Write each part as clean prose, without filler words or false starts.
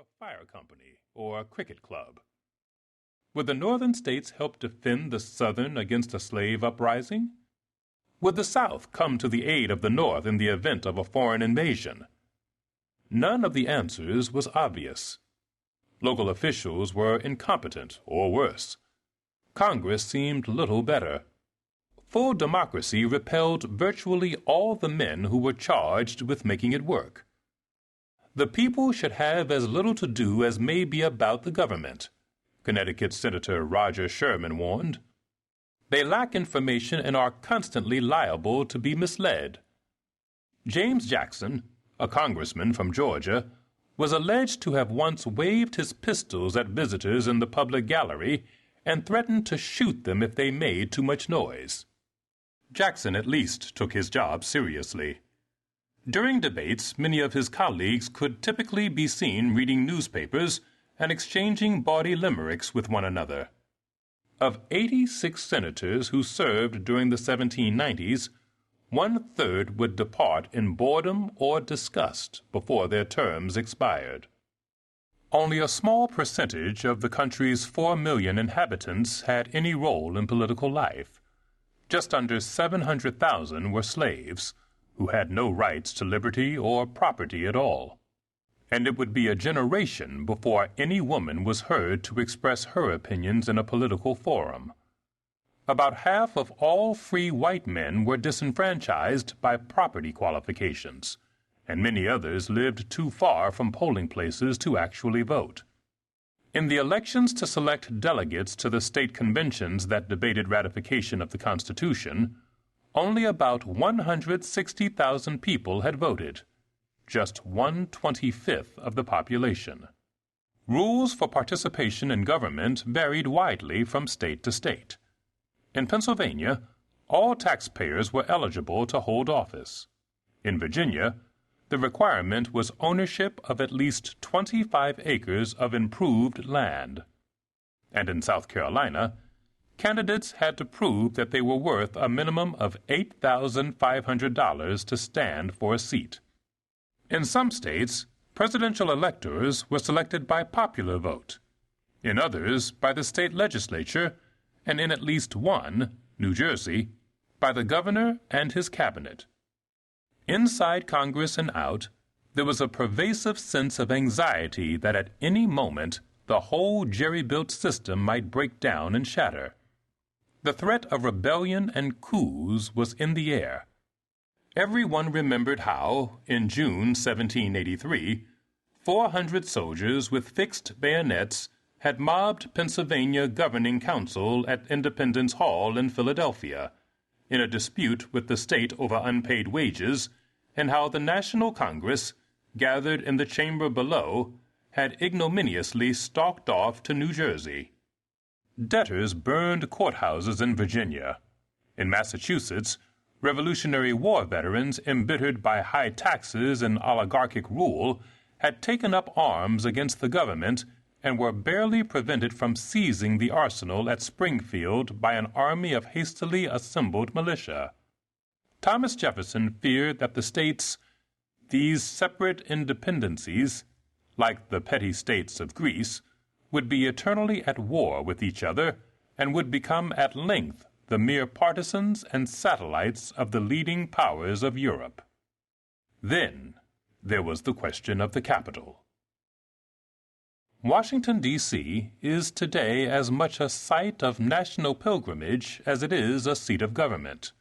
a fire company or a cricket club? Would the northern states help defend the southern against a slave uprising? Would the South come to the aid of the North in the event of a foreign invasion? None of the answers was obvious. Local officials were incompetent or worse. Congress seemed little better. Full democracy repelled virtually all the men who were charged with making it work. The people should have as little to do as may be about the government, Connecticut Senator Roger Sherman warned. They lack information and are constantly liable to be misled. James Jackson, a congressman from Georgia, was alleged to have once waved his pistols at visitors in the public gallery and threatened to shoot them if they made too much noise. Jackson at least took his job seriously. During debates, many of his colleagues could typically be seen reading newspapers and exchanging bawdy limericks with one another. Of 86 senators who served during the 1790s, 1/3 would depart in boredom or disgust before their terms expired. Only a small percentage of the country's 4 million inhabitants had any role in political life. Just under 700,000 were slaves, who had no rights to liberty or property at all. And it would be a generation before any woman was heard to express her opinions in a political forum. About half of all free white men were disenfranchised by property qualifications, and many others lived too far from polling places to actually vote. In the elections to select delegates to the state conventions that debated ratification of the Constitution, only about 160,000 people had voted, just 1/25 of the population. Rules for participation in government varied widely from state to state. In Pennsylvania, all taxpayers were eligible to hold office. In Virginia, the requirement was ownership of at least 25 acres of improved land. And in South Carolina, candidates had to prove that they were worth a minimum of $8,500 to stand for a seat. In some states, presidential electors were selected by popular vote. In others, by the state legislature, and in at least one, New Jersey, by the governor and his cabinet. Inside Congress and out, there was a pervasive sense of anxiety that at any moment the whole jerry-built system might break down and shatter. The threat of rebellion and coups was in the air. Everyone remembered how, in June 1783, 400 soldiers with fixed bayonets had mobbed Pennsylvania Governing Council at Independence Hall in Philadelphia, in a dispute with the state over unpaid wages, and how the National Congress, gathered in the chamber below, had ignominiously stalked off to New Jersey. Debtors burned courthouses in Virginia. In Massachusetts, Revolutionary War veterans, embittered by high taxes and oligarchic rule, had taken up arms against the government and were barely prevented from seizing the arsenal at Springfield by an army of hastily assembled militia. Thomas Jefferson feared that the states, these separate independencies, like the petty states of Greece, would be eternally at war with each other and would become at length the mere partisans and satellites of the leading powers of Europe. Then there was the question of the capital. Washington, D.C. is today as much a site of national pilgrimage as it is a seat of government.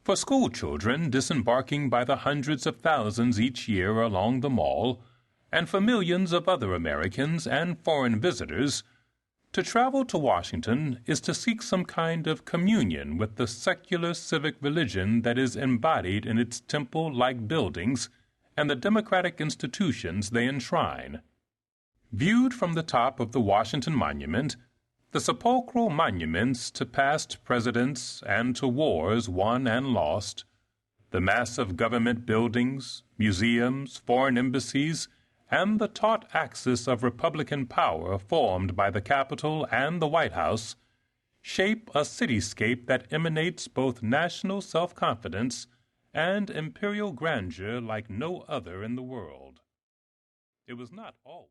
For school children disembarking by the hundreds of thousands each year along the Mall, and for millions of other Americans and foreign visitors, to travel to Washington is to seek some kind of communion with the secular civic religion that is embodied in its temple-like buildings and the democratic institutions they enshrine. Viewed from the top of the Washington Monument, the sepulchral monuments to past presidents and to wars won and lost, the massive government buildings, museums, foreign embassies, and the taut axis of Republican power formed by the Capitol and the White House shape a cityscape that emanates both national self-confidence and imperial grandeur like no other in the world. It was not always